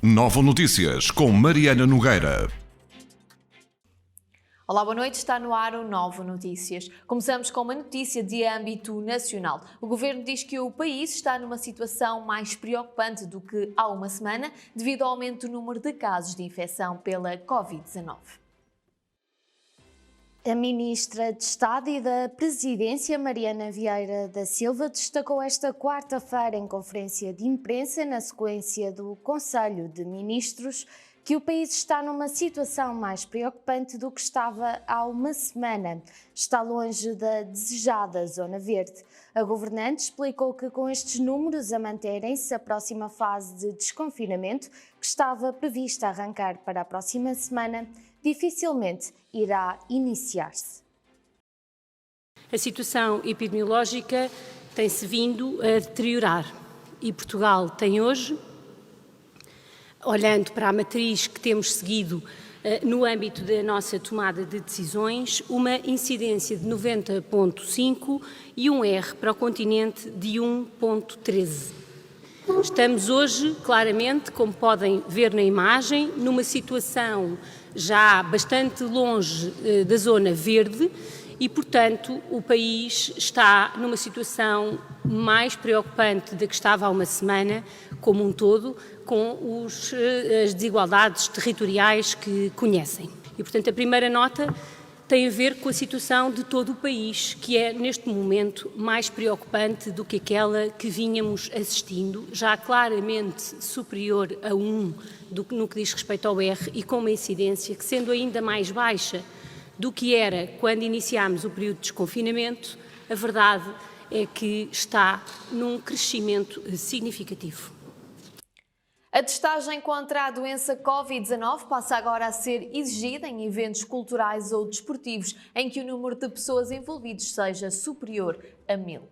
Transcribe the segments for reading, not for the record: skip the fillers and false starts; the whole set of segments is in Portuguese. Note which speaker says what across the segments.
Speaker 1: Novo Notícias, com Mariana Nogueira.
Speaker 2: Olá, boa noite. Está no ar o Novo Notícias. Começamos com uma notícia de âmbito nacional. O Governo diz que o país está numa situação mais preocupante do que há uma semana, devido ao aumento do número de casos de infecção pela Covid-19.
Speaker 3: A Ministra de Estado e da Presidência, Mariana Vieira da Silva, destacou esta quarta-feira em conferência de imprensa, na sequência do Conselho de Ministros, que o país está numa situação mais preocupante do que estava há uma semana. Está longe da desejada zona verde. A governante explicou que com estes números a manterem-se, a próxima fase de desconfinamento, que estava prevista arrancar para a próxima semana, dificilmente irá iniciar-se.
Speaker 4: A situação epidemiológica tem-se vindo a deteriorar e Portugal tem hoje, olhando para a matriz que temos seguido no âmbito da nossa tomada de decisões, uma incidência de 90,5 e um R para o continente de 1,13. Estamos hoje, claramente, como podem ver na imagem, numa situação já bastante longe da zona verde e, portanto, o país está numa situação mais preocupante da que estava há uma semana, como um todo, com as desigualdades territoriais que conhecem. E, portanto, a primeira nota tem a ver com a situação de todo o país, que é, neste momento, mais preocupante do que aquela que vínhamos assistindo, já claramente superior a 1 no que diz respeito ao R e com uma incidência que, sendo ainda mais baixa do que era quando iniciámos o período de desconfinamento, a verdade é que está num crescimento significativo.
Speaker 2: A testagem contra a doença Covid-19 passa agora a ser exigida em eventos culturais ou desportivos em que o número de pessoas envolvidas seja superior a 1000.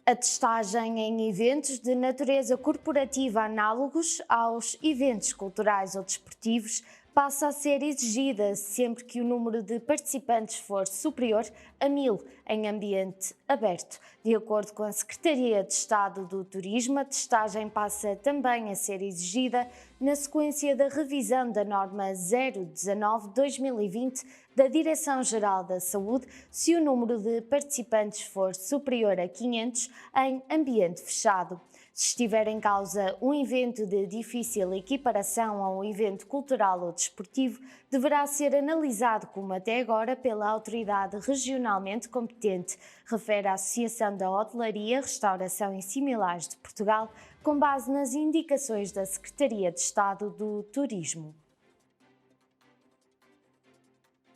Speaker 3: A testagem em eventos de natureza corporativa análogos aos eventos culturais ou desportivos passa a ser exigida sempre que o número de participantes for superior a 1000 em ambiente aberto. De acordo com a Secretaria de Estado do Turismo, a testagem passa também a ser exigida na sequência da revisão da norma 019/2020 da Direção-Geral da Saúde, se o número de participantes for superior a 500 em ambiente fechado. Se estiver em causa um evento de difícil equiparação a um evento cultural ou desportivo, deverá ser analisado como até agora pela autoridade regionalmente competente, refere a Associação da Hotelaria, Restauração e Similares de Portugal, com base nas indicações da Secretaria de Estado do Turismo.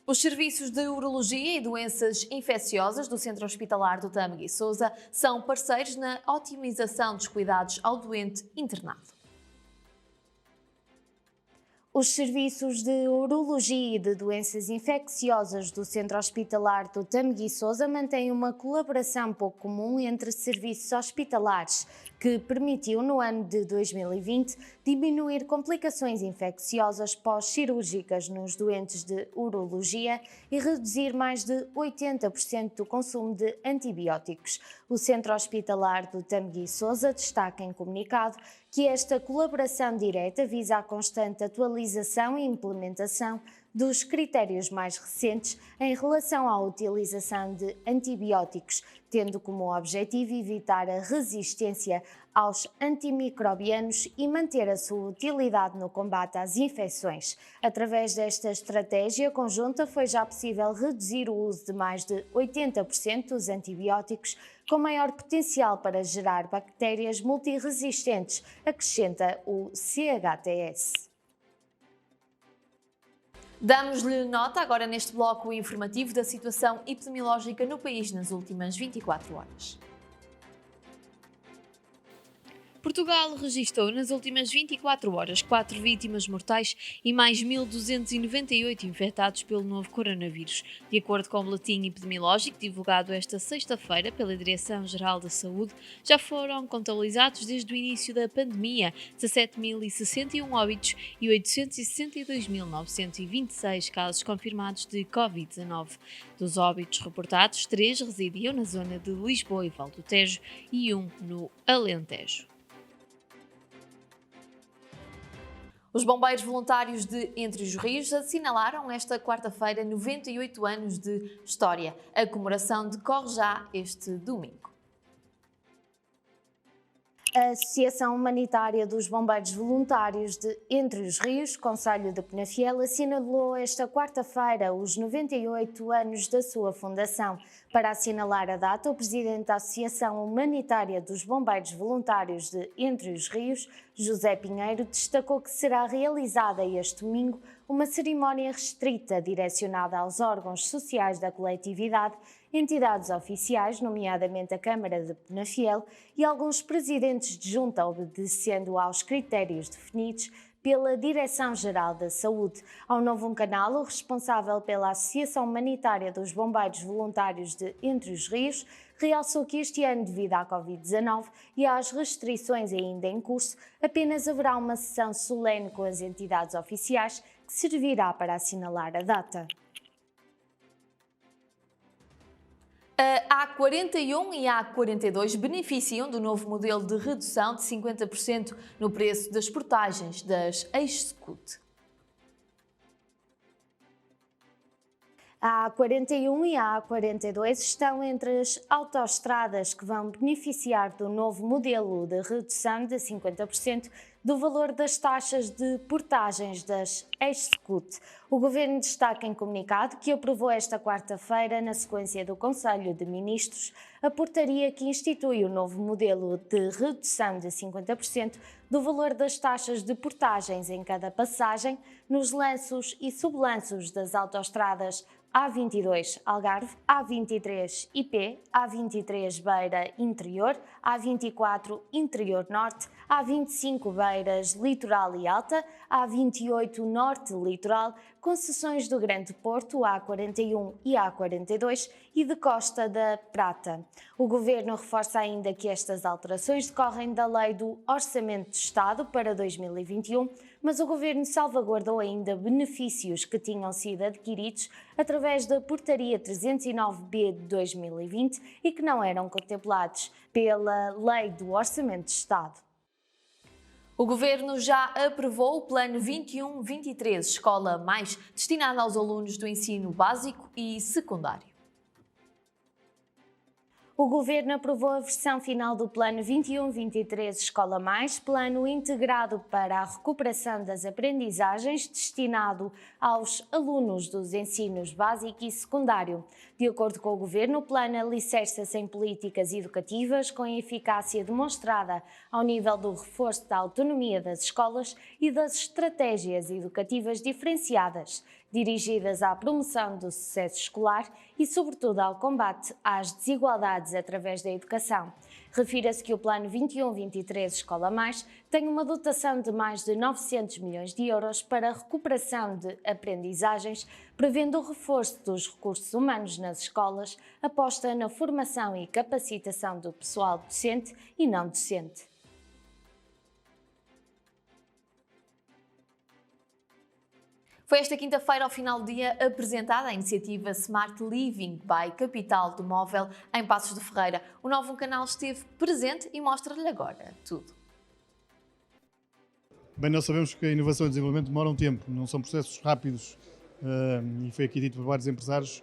Speaker 2: Os serviços de urologia e doenças infecciosas do Centro Hospitalar do Tâmega e Sousa são parceiros na otimização dos cuidados ao doente internado.
Speaker 3: Os serviços de urologia e de doenças infecciosas do Centro Hospitalar do Tâmega e Sousa mantêm uma colaboração pouco comum entre serviços hospitalares, que permitiu, no ano de 2020, diminuir complicações infecciosas pós-cirúrgicas nos doentes de urologia e reduzir mais de 80% do consumo de antibióticos. O Centro Hospitalar do Tâmega e Sousa destaca em comunicado que esta colaboração direta visa a constante atualização e implementação dos critérios mais recentes em relação à utilização de antibióticos, tendo como objetivo evitar a resistência aos antimicrobianos e manter a sua utilidade no combate às infecções. Através desta estratégia conjunta foi já possível reduzir o uso de mais de 80% dos antibióticos, com maior potencial para gerar bactérias multiresistentes, acrescenta o CHTS.
Speaker 2: Damos-lhe nota agora neste bloco informativo da situação epidemiológica no país nas últimas 24 horas. Portugal registrou nas últimas 24 horas 4 vítimas mortais e mais 1.298 infectados pelo novo coronavírus. De acordo com o boletim epidemiológico divulgado esta sexta-feira pela Direção-Geral da Saúde, já foram contabilizados desde o início da pandemia 17.061 óbitos e 862.926 casos confirmados de Covid-19. Dos óbitos reportados, 3 residiam na zona de Lisboa e Val do Tejo e 1 no Alentejo. Os bombeiros voluntários de Entre os Rios assinalaram esta quarta-feira 98 anos de história. A comemoração decorre já este domingo.
Speaker 3: A Associação Humanitária dos Bombeiros Voluntários de Entre os Rios, concelho de Penafiel, assinalou esta quarta-feira os 98 anos da sua fundação. Para assinalar a data, o presidente da Associação Humanitária dos Bombeiros Voluntários de Entre os Rios, José Pinheiro, destacou que será realizada este domingo uma cerimónia restrita direcionada aos órgãos sociais da coletividade, entidades oficiais, nomeadamente a Câmara de Penafiel, e alguns presidentes de junta, obedecendo aos critérios definidos pela Direção-Geral da Saúde. Ao Novo Canal, o responsável pela Associação Humanitária dos Bombeiros Voluntários de Entre os Rios realçou que este ano, devido à Covid-19 e às restrições ainda em curso, apenas haverá uma sessão solene com as entidades oficiais que servirá para assinalar a data.
Speaker 2: A A41 e a A42 beneficiam do novo modelo de redução de 50% no preço das portagens das ex-SCUT.
Speaker 3: A A41 e a A42 estão entre as autoestradas que vão beneficiar do novo modelo de redução de 50% do valor das taxas de portagens das ex-SCUT. O Governo destaca em comunicado que aprovou esta quarta-feira, na sequência do Conselho de Ministros, a portaria que institui o novo modelo de redução de 50% do valor das taxas de portagens em cada passagem nos lanços e sublanços das autoestradas A22 Algarve, A23 IP, A23 Beira Interior, A24 Interior Norte, A25 Beiras Litoral e Alta, A28 Norte Litoral, concessões do Grande Porto, A41 e A42 e de Costa da Prata. O Governo reforça ainda que estas alterações decorrem da Lei do Orçamento de Estado para 2021, mas o Governo salvaguardou ainda benefícios que tinham sido adquiridos através da Portaria 309-B de 2020 e que não eram contemplados pela Lei do Orçamento de Estado.
Speaker 2: O Governo já aprovou o Plano 21-23 Escola Mais, destinado aos alunos do ensino básico e secundário.
Speaker 3: O Governo aprovou a versão final do Plano 21-23 Escola Mais, plano integrado para a recuperação das aprendizagens destinado aos alunos dos ensinos básico e secundário. De acordo com o Governo, o plano alicerça-se em políticas educativas com eficácia demonstrada ao nível do reforço da autonomia das escolas e das estratégias educativas diferenciadas, dirigidas à promoção do sucesso escolar e, sobretudo, ao combate às desigualdades através da educação. Refira-se que o Plano 21-23 Escola Mais tem uma dotação de mais de 900 milhões de euros para a recuperação de aprendizagens, prevendo o reforço dos recursos humanos nas escolas, aposta na formação e capacitação do pessoal docente e não docente.
Speaker 2: Foi esta quinta-feira, ao final do dia, apresentada a iniciativa Smart Living by Capital do Móvel em Passos de Ferreira. O Novo Canal esteve presente e mostra-lhe agora tudo.
Speaker 5: Bem, nós sabemos que a inovação e o desenvolvimento demoram tempo, não são processos rápidos e foi aqui dito por vários empresários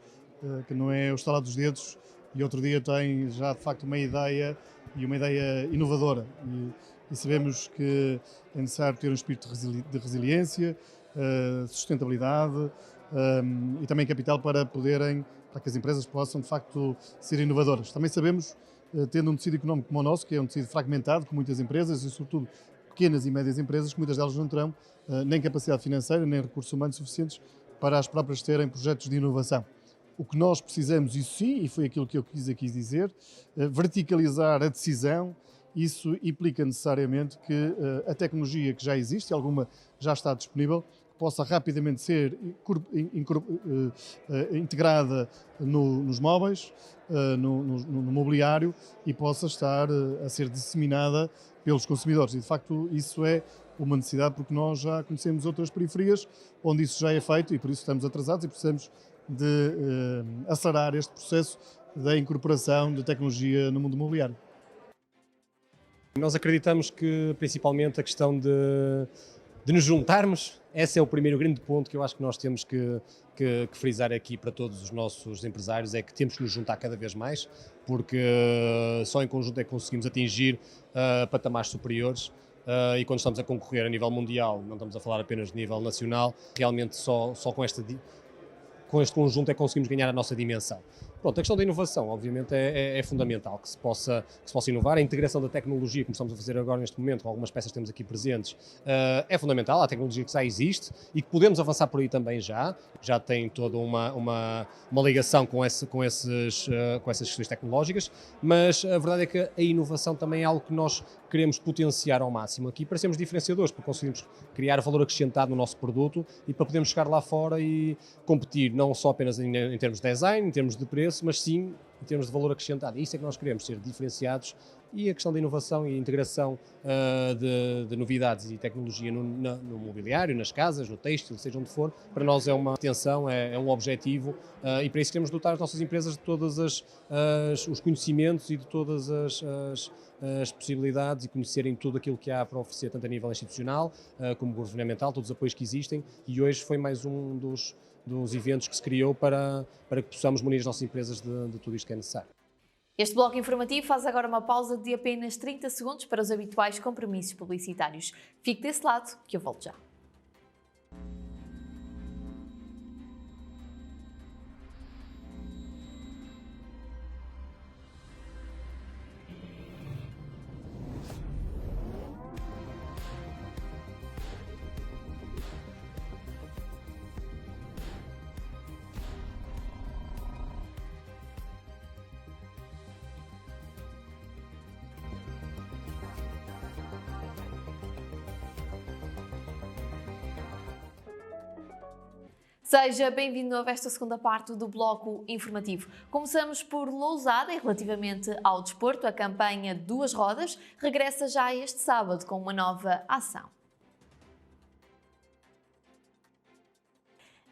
Speaker 5: que não é o estalar dos dedos e outro dia tem já de facto uma ideia e uma ideia inovadora e sabemos que é necessário ter um espírito de resiliência, sustentabilidade e também capital para que as empresas possam de facto ser inovadoras. Também sabemos, tendo um tecido económico como o nosso, que é um tecido fragmentado, com muitas empresas e sobretudo pequenas e médias empresas, que muitas delas não terão nem capacidade financeira, nem recursos humanos suficientes para as próprias terem projetos de inovação. O que nós precisamos, isso sim, e foi aquilo que eu quis aqui dizer, verticalizar a decisão. Isso implica necessariamente que a tecnologia que já existe, alguma já está disponível, possa rapidamente ser integrada nos móveis, no mobiliário e possa estar a ser disseminada pelos consumidores. E de facto isso é uma necessidade porque nós já conhecemos outras periferias onde isso já é feito e por isso estamos atrasados e precisamos de acelerar este processo da incorporação de tecnologia no mundo imobiliário.
Speaker 6: Nós acreditamos que principalmente a questão de de nos juntarmos. Esse é o primeiro grande ponto que eu acho que nós temos que frisar aqui para todos os nossos empresários, é que temos que nos juntar cada vez mais, porque só em conjunto é que conseguimos atingir patamares superiores. E quando estamos a concorrer a nível mundial, não estamos a falar apenas de nível nacional, realmente só com este conjunto é que conseguimos ganhar a nossa dimensão. Pronto, a questão da inovação, obviamente, é fundamental, que se possa inovar. A integração da tecnologia, como estamos a fazer agora neste momento, com algumas peças que temos aqui presentes, é fundamental. A tecnologia que já existe e que podemos avançar por aí também já tem toda uma ligação com essas questões tecnológicas, mas a verdade é que a inovação também é algo que nós queremos potenciar ao máximo aqui para sermos diferenciadores, para conseguirmos criar valor acrescentado no nosso produto e para podermos chegar lá fora e competir não só apenas em termos de design, em termos de preço, mas sim em termos de valor acrescentado. E isso é que nós queremos, ser diferenciados, e a questão da inovação e integração de novidades e tecnologia no mobiliário, nas casas, no têxtil, seja onde for, para nós é uma atenção, é um objetivo, e para isso queremos dotar as nossas empresas de todos os conhecimentos e de todas as possibilidades e conhecerem tudo aquilo que há para oferecer, tanto a nível institucional como governamental, todos os apoios que existem, e hoje foi mais um dos eventos que se criou para que possamos munir as nossas empresas de tudo isto que é necessário.
Speaker 2: Este bloco informativo faz agora uma pausa de apenas 30 segundos para os habituais compromissos publicitários. Fique desse lado que eu volto já. Seja bem-vindo a esta segunda parte do bloco informativo. Começamos por Lousada e relativamente ao desporto, a campanha Duas Rodas regressa já este sábado com uma nova ação.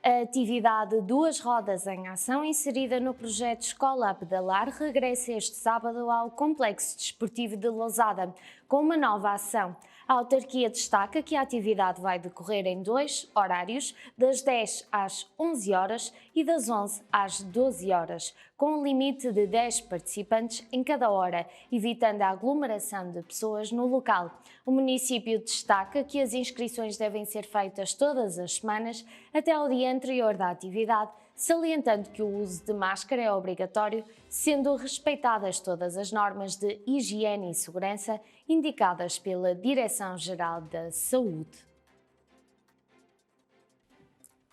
Speaker 3: A atividade Duas Rodas em Ação, inserida no projeto Escola a Pedalar, regressa este sábado ao Complexo Desportivo de Lousada, com uma nova ação. A autarquia destaca que a atividade vai decorrer em 2 horários, das 10 às 11 horas e das 11 às 12 horas, com um limite de 10 participantes em cada hora, evitando a aglomeração de pessoas no local. O município destaca que as inscrições devem ser feitas todas as semanas até ao dia anterior da atividade, salientando que o uso de máscara é obrigatório, sendo respeitadas todas as normas de higiene e segurança indicadas pela Direção-Geral da Saúde.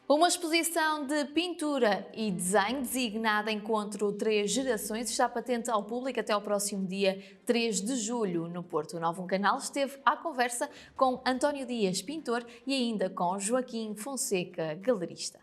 Speaker 2: Uma exposição de pintura e desenho designada Encontro Três Gerações está patente ao público até ao próximo dia 3 de julho no Porto. O Novo Canal esteve à conversa com António Dias, pintor, e ainda com Joaquim Fonseca, galerista.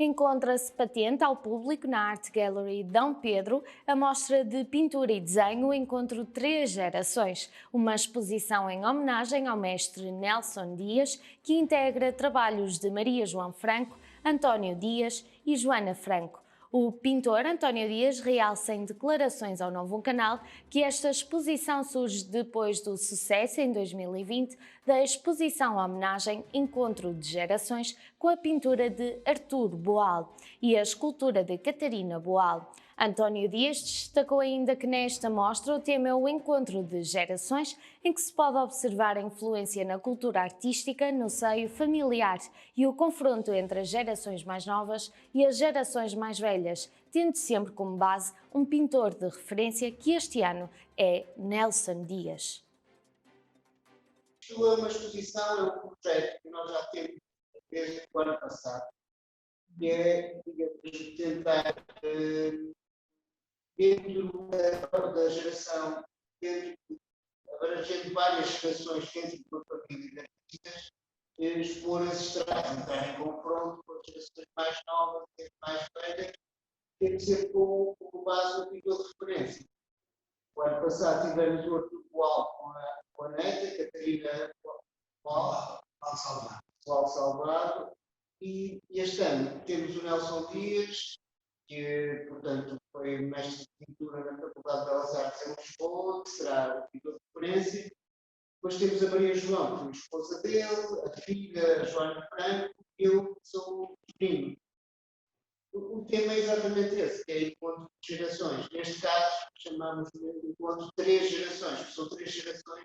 Speaker 3: Encontra-se patente ao público na Art Gallery Dom Pedro a mostra de pintura e desenho Encontro Três Gerações, uma exposição em homenagem ao mestre Nelson Dias, que integra trabalhos de Maria João Franco, António Dias e Joana Franco. O pintor António Dias realça em declarações ao Novo Canal que esta exposição surge depois do sucesso em 2020 da exposição homenagem Encontro de Gerações com a pintura de Artur Boal e a escultura de Catarina Boal. António Dias destacou ainda que nesta mostra o tema é o encontro de gerações, em que se pode observar a influência na cultura artística, no seio familiar e o confronto entre as gerações mais novas e as gerações mais velhas, tendo sempre como base um pintor de referência que este ano é Nelson Dias.
Speaker 7: Isto é uma exposição, é um projeto que nós já temos desde o ano passado, que é, digamos, tentar dentro da geração, abrangendo várias gerações dentro do família de artistas, expor esses traços, entrar em confronto com as gerações mais novas, mais velhas, tem que ser como base no nível de referência. O ano passado tivemos o Artur Boal com a Neta, Catarina Boal Salvado, e este ano temos o Nelson Dias, que, portanto, foi mestre de pintura na Faculdade de Belas Artes em Lisboa, que será o pintor de referência, Depois temos a Maria João, que é a esposa dele, a filha, a Joana Franco, e eu, que sou o primo. O tema é exatamente esse, que é encontro de gerações. Neste caso, chamamos de encontro de 3 gerações, que são 3 gerações.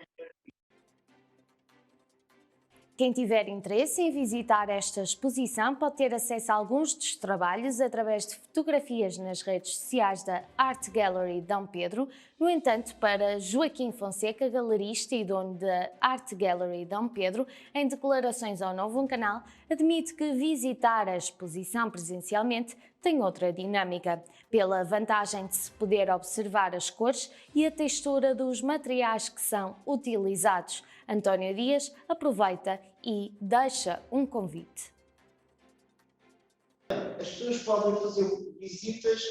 Speaker 3: Quem tiver interesse em visitar esta exposição pode ter acesso a alguns dos trabalhos através de fotografias nas redes sociais da Art Gallery Dom Pedro. No entanto, para Joaquim Fonseca, galerista e dono da Art Gallery Dom Pedro, em declarações ao Novo Canal, admite que visitar a exposição presencialmente tem outra dinâmica, pela vantagem de se poder observar as cores e a textura dos materiais que são utilizados. António Dias aproveita e deixa um convite.
Speaker 7: As pessoas podem fazer visitas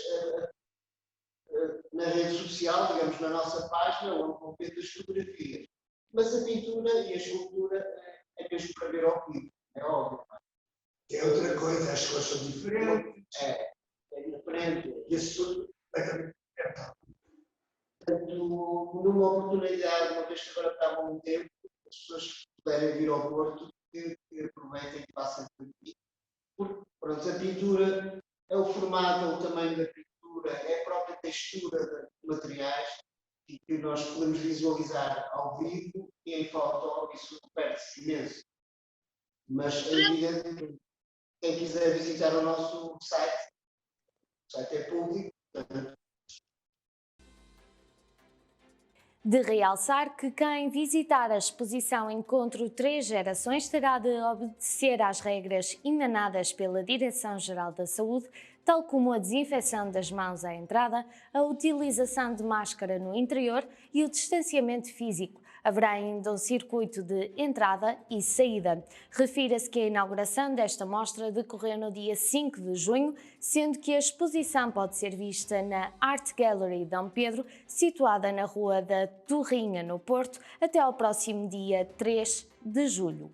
Speaker 7: na rede social, digamos, na nossa página, onde vão ver as fotografias. Mas a pintura e a escultura é mesmo para ver ao vivo, é óbvio.
Speaker 8: É outra coisa, as cores são diferentes.
Speaker 7: É diferente.
Speaker 8: E esse tudo é também.
Speaker 7: Portanto, numa oportunidade, uma vez que agora está há um tempo, as pessoas que puderem vir ao Porto, que aproveitem e passem por aqui. Porque, pronto, a pintura é o formato, é o tamanho da pintura, é a própria textura dos materiais e que nós podemos visualizar ao vivo e em foto, isso perde-se imenso. Mas é evidente que quem quiser visitar o nosso site, o site é público, portanto,
Speaker 3: De realçar que quem visitar a exposição Encontro 3 Gerações terá de obedecer às regras emanadas pela Direção-Geral da Saúde, tal como a desinfecção das mãos à entrada, a utilização de máscara no interior e o distanciamento físico. Haverá ainda um circuito de entrada e saída. Refira-se que a inauguração desta mostra decorreu no dia 5 de junho, sendo que a exposição pode ser vista na Art Gallery Dom Pedro, situada na Rua da Torrinha, no Porto, até ao próximo dia 3 de julho.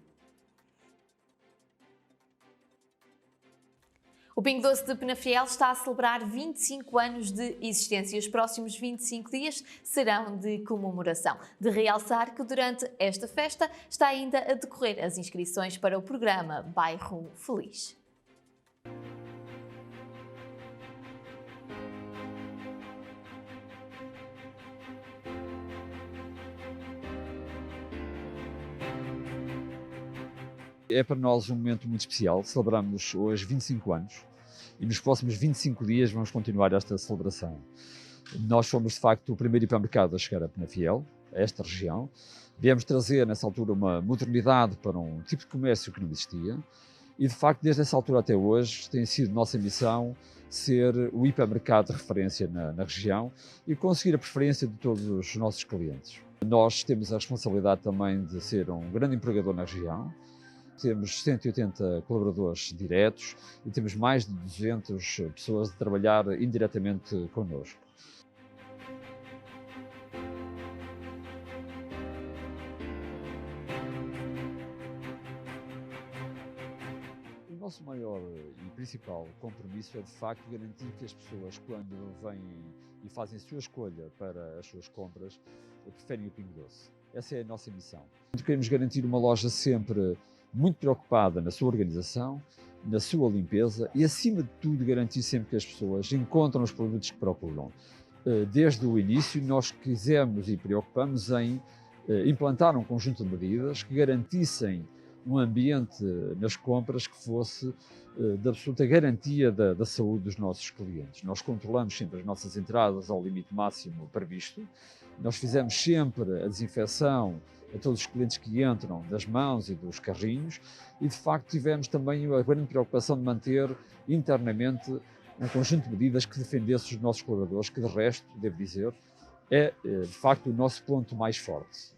Speaker 2: O Pingo Doce de Penafiel está a celebrar 25 anos de existência e os próximos 25 dias serão de comemoração. De realçar que durante esta festa está ainda a decorrer as inscrições para o programa Bairro Feliz.
Speaker 9: É para nós um momento muito especial, celebramos hoje 25 anos e nos próximos 25 dias vamos continuar esta celebração. Nós fomos de facto o primeiro hipermercado a chegar a Penafiel, a esta região. Viemos trazer nessa altura uma modernidade para um tipo de comércio que não existia e de facto desde essa altura até hoje tem sido nossa missão ser o hipermercado de referência na região e conseguir a preferência de todos os nossos clientes. Nós temos a responsabilidade também de ser um grande empregador na região. Temos 180 colaboradores diretos e temos mais de 200 pessoas a trabalhar indiretamente connosco. O nosso maior e principal compromisso é de facto garantir que as pessoas, quando vêm e fazem a sua escolha para as suas compras, preferem o Pingo Doce. Essa é a nossa missão. Queremos garantir uma loja sempre muito preocupada na sua organização, na sua limpeza e, acima de tudo, garantir sempre que as pessoas encontram os produtos que procuram. Desde o início, nós quisemos e preocupamos em implantar um conjunto de medidas que garantissem um ambiente nas compras que fosse de absoluta garantia da saúde dos nossos clientes. Nós controlamos sempre as nossas entradas ao limite máximo previsto, nós fizemos sempre a desinfecção a todos os clientes que entram das mãos e dos carrinhos e de facto tivemos também a grande preocupação de manter internamente um conjunto de medidas que defendesse os nossos colaboradores, que de resto, devo dizer, é de facto o nosso ponto mais forte.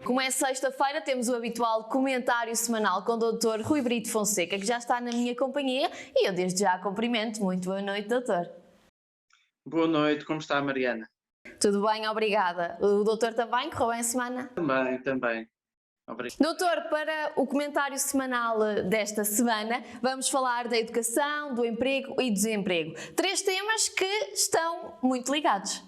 Speaker 2: Como é sexta-feira, temos o habitual comentário semanal com o Dr. Rui Brito Fonseca, que já está na minha companhia e eu desde já cumprimento. Muito boa noite, doutor.
Speaker 10: Boa noite, como está a Mariana?
Speaker 2: Tudo bem, obrigada. O doutor também? Correu bem a semana?
Speaker 10: Também. Obrigado.
Speaker 11: Doutor, para o comentário semanal desta semana, vamos falar da educação, do emprego e desemprego. 3 temas que estão muito ligados.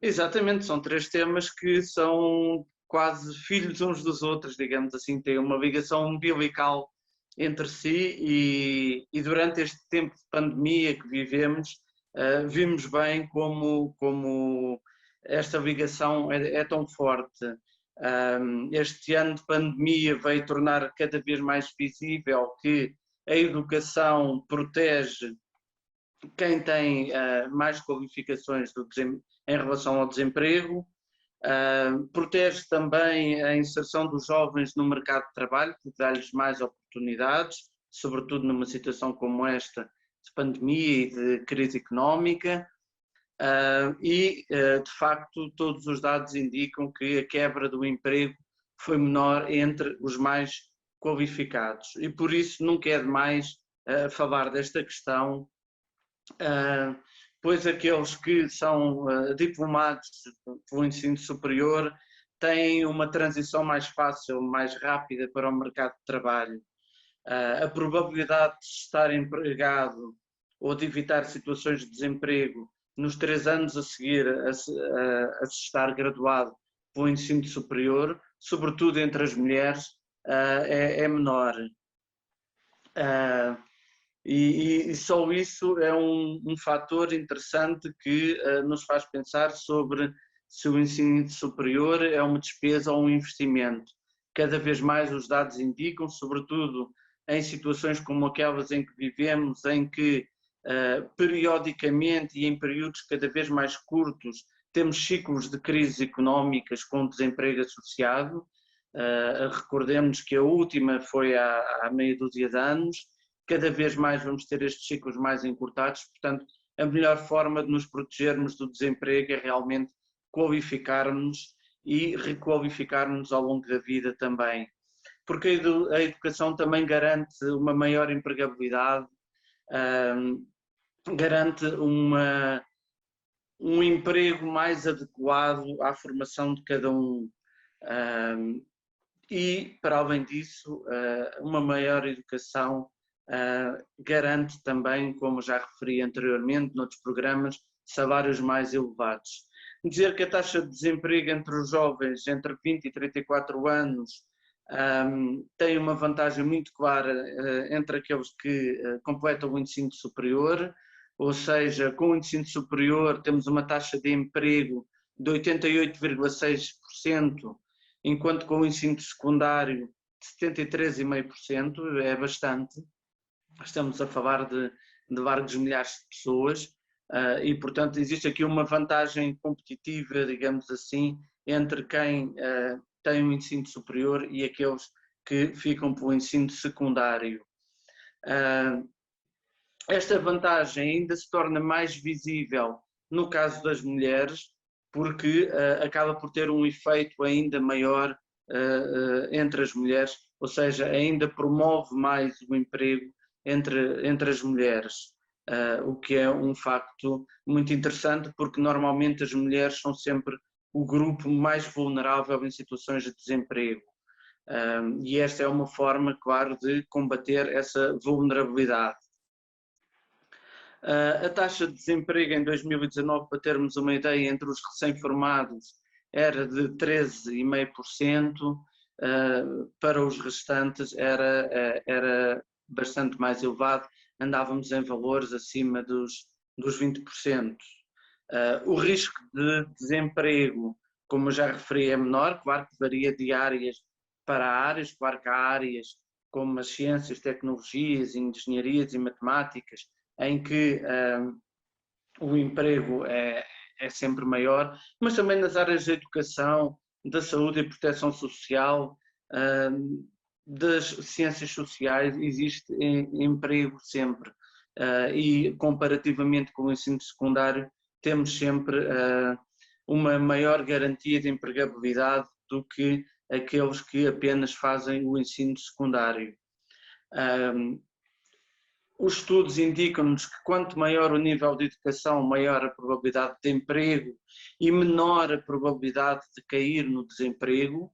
Speaker 10: Exatamente, são 3 temas que são quase filhos uns dos outros, digamos assim, têm uma ligação umbilical entre si e durante este tempo de pandemia que vivemos, vimos bem como esta ligação é tão forte. Este ano de pandemia veio tornar cada vez mais visível que a educação protege quem tem mais qualificações em relação ao desemprego, protege também a inserção dos jovens no mercado de trabalho, que dá-lhes mais oportunidades, sobretudo numa situação como esta de pandemia e de crise económica. De facto, todos os dados indicam que a quebra do emprego foi menor entre os mais qualificados. E por isso nunca é demais falar desta questão, pois aqueles que são diplomados pelo ensino superior têm uma transição mais fácil, mais rápida para o mercado de trabalho. A probabilidade de estar empregado ou de evitar situações de desemprego nos 3 anos a seguir a se estar graduado pelo ensino superior, sobretudo entre as mulheres, é menor. E só isso é um fator interessante que nos faz pensar sobre se o ensino superior é uma despesa ou um investimento. Cada vez mais os dados indicam, sobretudo em situações como aquelas em que vivemos, em que periodicamente e em períodos cada vez mais curtos temos ciclos de crises económicas com desemprego associado. Recordemos que a última foi há meia dúzia de anos. Cada vez mais vamos ter estes ciclos mais encurtados, portanto, a melhor forma de nos protegermos do desemprego é realmente qualificarmos e requalificarmos ao longo da vida também. Porque a educação também garante uma maior empregabilidade, garante um emprego mais adequado à formação de cada um. E, para além disso, uma maior educação garante também, como já referi anteriormente noutros programas, salários mais elevados. Dizer que a taxa de desemprego entre os jovens entre 20 e 34 anos tem uma vantagem muito clara entre aqueles que completam o ensino superior, ou seja, com o ensino superior temos uma taxa de emprego de 88,6%, enquanto com o ensino secundário de 73,5%, é bastante. Estamos a falar de largos milhares de pessoas e, portanto, existe aqui uma vantagem competitiva, digamos assim, entre quem tem um ensino superior e aqueles que ficam pelo ensino secundário. Esta vantagem ainda se torna mais visível no caso das mulheres, porque acaba por ter um efeito ainda maior entre as mulheres, ou seja, ainda promove mais o emprego entre as mulheres, o que é um facto muito interessante, porque normalmente as mulheres são sempre o grupo mais vulnerável em situações de desemprego. E esta é uma forma, claro, de combater essa vulnerabilidade. A taxa de desemprego em 2019, para termos uma ideia, entre os recém-formados era de 13,5%, para os restantes era bastante mais elevado, andávamos em valores acima dos 20%. O risco de desemprego, como eu já referi, é menor, claro que varia de áreas para áreas, claro que há áreas como as ciências, tecnologias, engenharias e matemáticas, em que o emprego é sempre maior, mas também nas áreas da educação, da saúde e proteção social, das ciências sociais, existe emprego sempre. E comparativamente com o ensino secundário, temos sempre uma maior garantia de empregabilidade do que aqueles que apenas fazem o ensino secundário. Os estudos indicam-nos que quanto maior o nível de educação, maior a probabilidade de emprego e menor a probabilidade de cair no desemprego.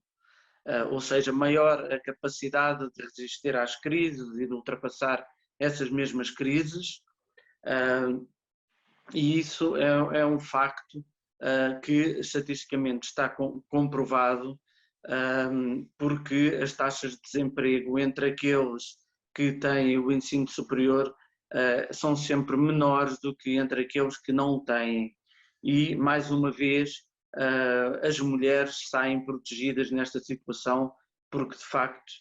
Speaker 10: ou seja, maior a capacidade de resistir às crises e de ultrapassar essas mesmas crises, e isso é um facto que estatisticamente está comprovado, porque as taxas de desemprego entre aqueles que têm o ensino superior são sempre menores do que entre aqueles que não o têm. E, mais uma vez, as mulheres saem protegidas nesta situação, porque de facto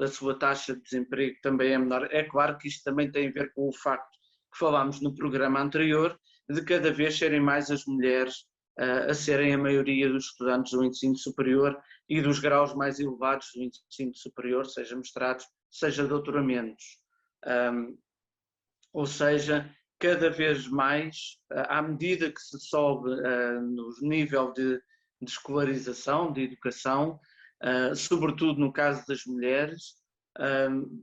Speaker 10: a sua taxa de desemprego também é menor. É claro que isto também tem a ver com o facto que falámos no programa anterior, de cada vez serem mais as mulheres a serem a maioria dos estudantes do ensino superior e dos graus mais elevados do ensino superior, seja mestrados, seja doutoramentos. Ou seja, cada vez mais, à medida que se sobe no nível de escolarização, de educação, sobretudo no caso das mulheres,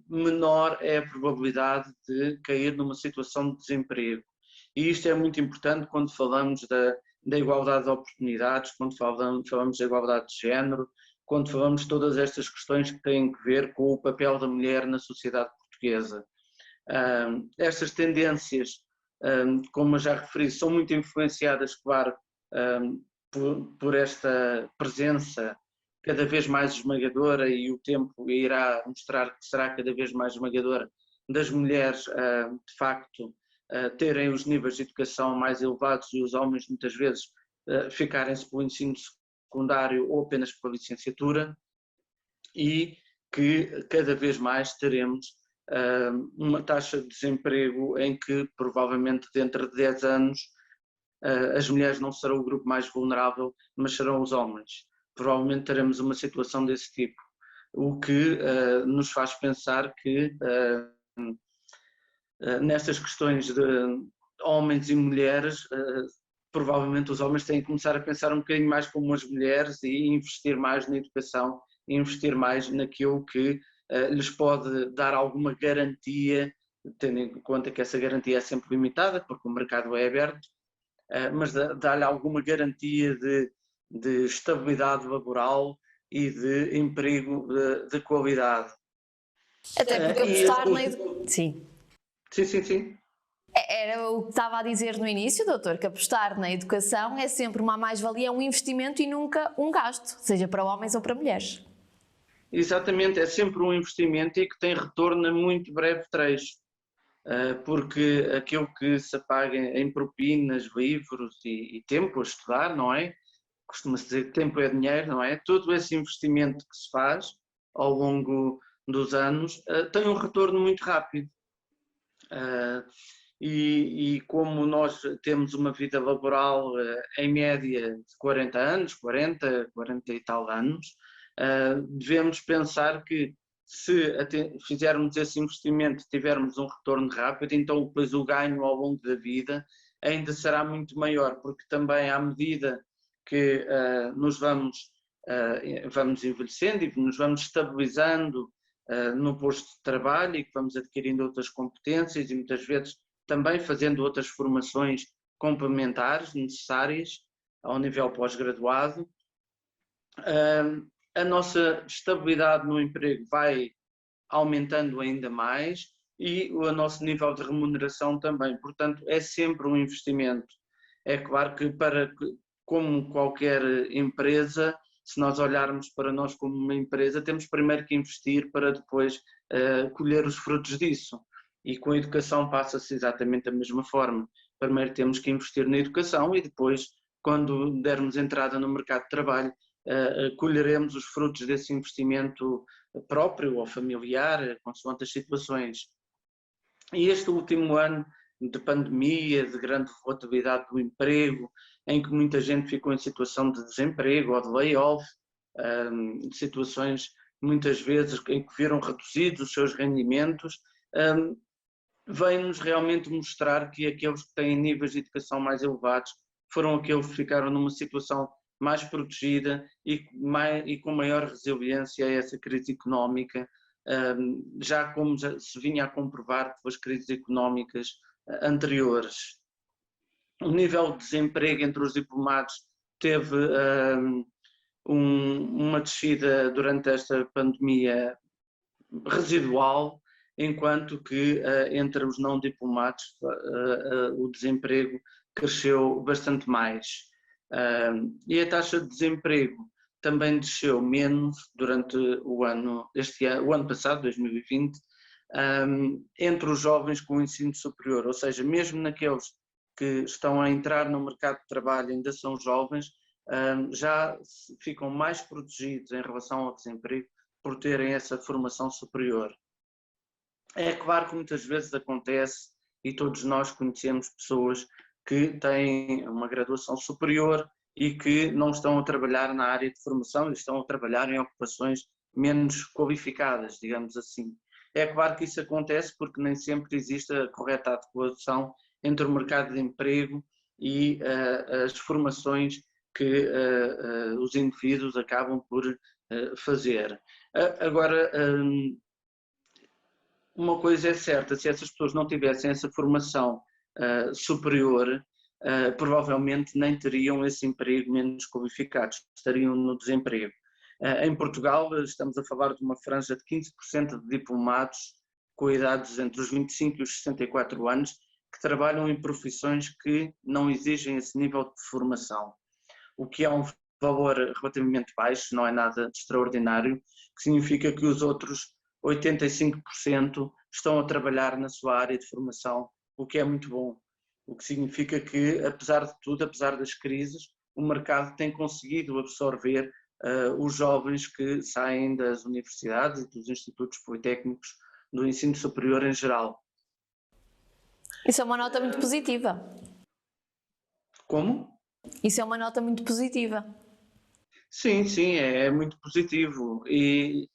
Speaker 10: menor é a probabilidade de cair numa situação de desemprego. E isto é muito importante quando falamos da igualdade de oportunidades, quando falamos da igualdade de género, quando falamos de todas estas questões que têm a ver com o papel da mulher na sociedade portuguesa. Estas tendências, como eu já referi, são muito influenciadas, claro, por esta presença cada vez mais esmagadora, e o tempo irá mostrar que será cada vez mais esmagadora, das mulheres, de facto, terem os níveis de educação mais elevados e os homens muitas vezes ficarem-se pelo ensino secundário ou apenas pela licenciatura, e que cada vez mais teremos uma taxa de desemprego em que provavelmente dentro de 10 anos as mulheres não serão o grupo mais vulnerável, mas serão os homens. Provavelmente teremos uma situação desse tipo, o que nos faz pensar que nestas questões de homens e mulheres, provavelmente os homens têm que começar a pensar um bocadinho mais como as mulheres e investir mais na educação, e investir mais naquilo que lhes pode dar alguma garantia, tendo em conta que essa garantia é sempre limitada, porque o mercado é aberto, mas dar-lhe alguma garantia de estabilidade laboral e de emprego de qualidade.
Speaker 11: Até porque apostar na educação... Sim.
Speaker 10: Sim.
Speaker 11: Era o que estava a dizer no início, doutor, que apostar na educação é sempre uma mais-valia, um investimento e nunca um gasto, seja para homens ou para mulheres.
Speaker 10: Exatamente, é sempre um investimento e que tem retorno a muito breve trecho, porque aquilo que se paga em propinas, livros e tempo a estudar, não é? Costuma-se dizer que tempo é dinheiro, não é? Todo esse investimento que se faz ao longo dos anos tem um retorno muito rápido. E como nós temos uma vida laboral em média de 40 anos, 40 e tal anos, devemos pensar que se fizermos esse investimento e tivermos um retorno rápido, então depois o ganho ao longo da vida ainda será muito maior, porque também à medida que nos vamos envelhecendo e nos vamos estabilizando no posto de trabalho e que vamos adquirindo outras competências e muitas vezes também fazendo outras formações complementares necessárias ao nível pós-graduado, a nossa estabilidade no emprego vai aumentando ainda mais e o nosso nível de remuneração também. Portanto, é sempre um investimento. É claro que como qualquer empresa, se nós olharmos para nós como uma empresa, temos primeiro que investir para depois colher os frutos disso. E com a educação passa-se exatamente da mesma forma. Primeiro temos que investir na educação e depois, quando dermos entrada no mercado de trabalho, colheremos os frutos desse investimento próprio ou familiar, consoante as situações. E este último ano de pandemia, de grande volatilidade do emprego, em que muita gente ficou em situação de desemprego ou de layoff, situações muitas vezes em que viram reduzidos os seus rendimentos, vem-nos realmente mostrar que aqueles que têm níveis de educação mais elevados foram aqueles que ficaram numa situação mais protegida e com maior resiliência a essa crise económica, já como já se vinha a comprovar com as crises económicas anteriores. O nível de desemprego entre os diplomados teve uma descida durante esta pandemia residual, enquanto que entre os não diplomados o desemprego cresceu bastante mais. E a taxa de desemprego também desceu menos durante o ano passado, 2020, entre os jovens com ensino superior, ou seja, mesmo naqueles que estão a entrar no mercado de trabalho, ainda são jovens, já ficam mais protegidos em relação ao desemprego por terem essa formação superior. É claro que muitas vezes acontece, e todos nós conhecemos pessoas que têm uma graduação superior e que não estão a trabalhar na área de formação e estão a trabalhar em ocupações menos qualificadas, digamos assim. É claro que isso acontece porque nem sempre existe a correta adequação entre o mercado de emprego e as formações que os indivíduos acabam por fazer. Agora, uma coisa é certa, se essas pessoas não tivessem essa formação superior, provavelmente nem teriam esse emprego menos qualificados, estariam no desemprego. Em Portugal estamos a falar de uma franja de 15% de diplomados com idades entre os 25 e os 64 anos que trabalham em profissões que não exigem esse nível de formação, o que é um valor relativamente baixo, não é nada extraordinário, que significa que os outros 85% estão a trabalhar na sua área de formação, o que é muito bom. O que significa que, apesar de tudo, apesar das crises, o mercado tem conseguido absorver os jovens que saem das universidades e dos institutos politécnicos, do ensino superior em geral.
Speaker 11: Isso é uma nota muito positiva.
Speaker 10: Como?
Speaker 11: Isso é uma nota muito positiva.
Speaker 10: Sim, sim, é muito positivo, e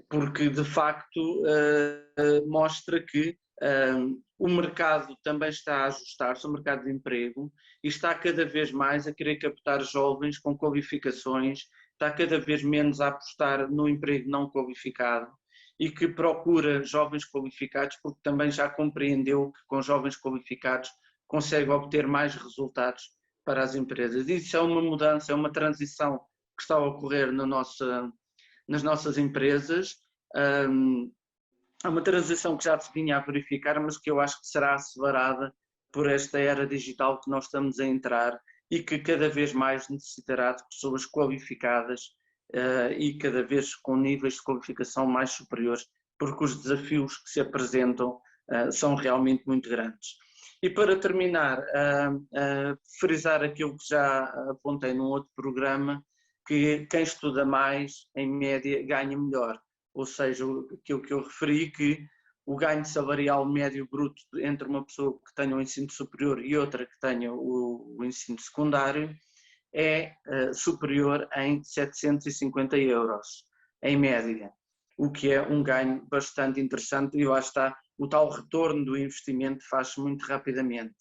Speaker 10: porque de facto mostra que o mercado também está a ajustar-se, o mercado de emprego, e está cada vez mais a querer captar jovens com qualificações, está cada vez menos a apostar no emprego não qualificado e que procura jovens qualificados porque também já compreendeu que com jovens qualificados consegue obter mais resultados para as empresas. Isso é uma mudança, é uma transição que está a ocorrer nas nossas empresas. É uma transição que já se vinha a verificar, mas que eu acho que será acelerada por esta era digital que nós estamos a entrar e que cada vez mais necessitará de pessoas qualificadas e cada vez com níveis de qualificação mais superiores, porque os desafios que se apresentam são realmente muito grandes. E para terminar, frisar aquilo que já apontei num outro programa, que quem estuda mais, em média, ganha melhor. Ou seja, aquilo que eu referi, que o ganho salarial médio bruto entre uma pessoa que tenha o ensino superior e outra que tenha o ensino secundário é superior em 750 euros, em média, o que é um ganho bastante interessante, e lá está, o tal retorno do investimento faz-se muito rapidamente.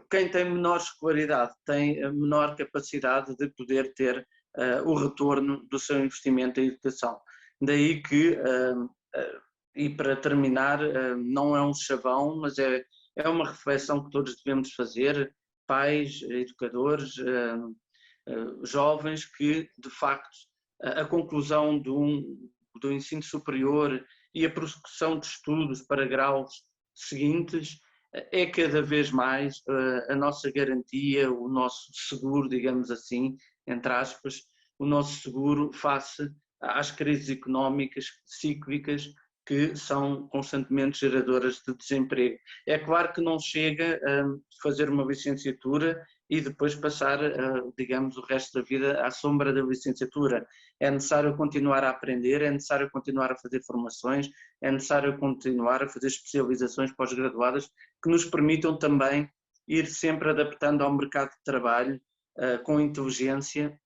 Speaker 10: Quem tem menor escolaridade tem a menor capacidade de poder ter o retorno do seu investimento em educação. Daí que, e para terminar, não é um chavão, mas é uma reflexão que todos devemos fazer, pais, educadores, jovens, que de facto a conclusão do ensino superior e a prossecução de estudos para graus seguintes é cada vez mais a nossa garantia, o nosso seguro, digamos assim, entre aspas, o nosso seguro face às crises económicas cíclicas que são constantemente geradoras de desemprego. É claro que não chega a fazer uma licenciatura e depois passar, digamos, o resto da vida à sombra da licenciatura. É necessário continuar a aprender, é necessário continuar a fazer formações, é necessário continuar a fazer especializações pós-graduadas que nos permitam também ir sempre adaptando ao mercado de trabalho com inteligência,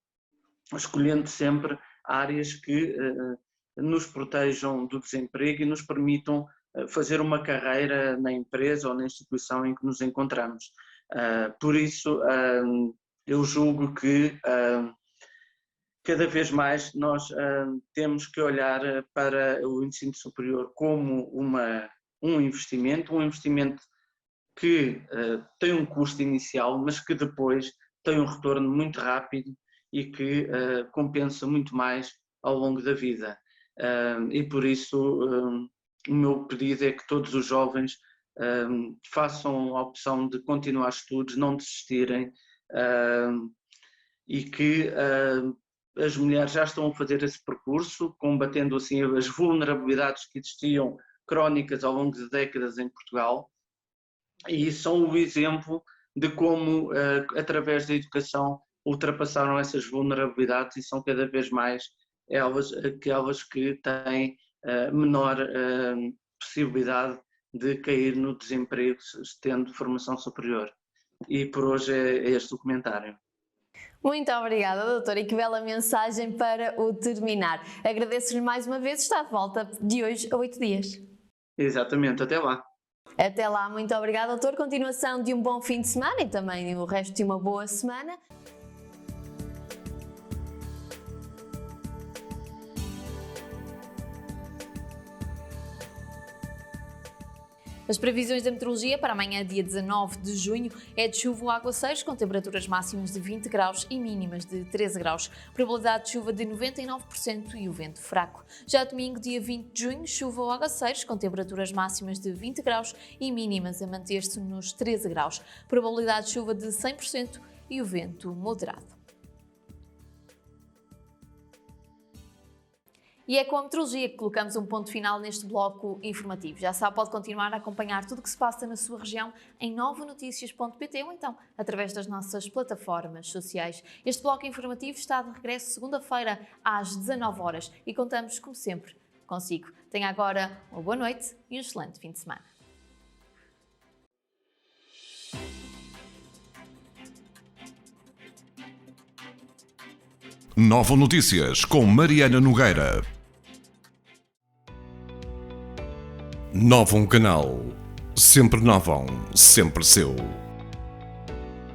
Speaker 10: escolhendo sempre áreas que nos protejam do desemprego e nos permitam fazer uma carreira na empresa ou na instituição em que nos encontramos. Por isso, eu julgo que cada vez mais nós temos que olhar para o ensino superior como um investimento que tem um custo inicial, mas que depois tem um retorno muito rápido e que compensa muito mais ao longo da vida. E por isso o meu pedido é que todos os jovens façam a opção de continuar estudos, não desistirem, e que as mulheres já estão a fazer esse percurso, combatendo assim as vulnerabilidades que existiam crónicas ao longo de décadas em Portugal, e são o exemplo de como, através da educação, ultrapassaram essas vulnerabilidades e são cada vez mais aquelas que têm menor possibilidade de cair no desemprego tendo formação superior. E por hoje é este o comentário.
Speaker 11: Muito obrigada, doutora, e que bela mensagem para o terminar. Agradeço-lhe mais uma vez, está de volta de hoje a 8 dias.
Speaker 10: Exatamente, até lá.
Speaker 11: Até lá, muito obrigada, doutor. Continuação de um bom fim de semana e também o resto de uma boa semana.
Speaker 2: As previsões da meteorologia para amanhã, dia 19 de junho, é de chuva ou aguaceiros, com temperaturas máximas de 20 graus e mínimas de 13 graus. Probabilidade de chuva de 99% e o vento fraco. Já domingo, dia 20 de junho, chuva ou aguaceiros, com temperaturas máximas de 20 graus e mínimas a manter-se nos 13 graus. Probabilidade de chuva de 100% e o vento moderado. E é com a meteorologia que colocamos um ponto final neste bloco informativo. Já sabe, pode continuar a acompanhar tudo o que se passa na sua região em novonoticias.pt ou então através das nossas plataformas sociais. Este bloco informativo está de regresso segunda-feira às 19 horas e contamos, como sempre, consigo. Tenha agora uma boa noite e um excelente fim de semana.
Speaker 1: Novo Notícias com Mariana Nogueira. Novo canal. Sempre novo, sempre seu.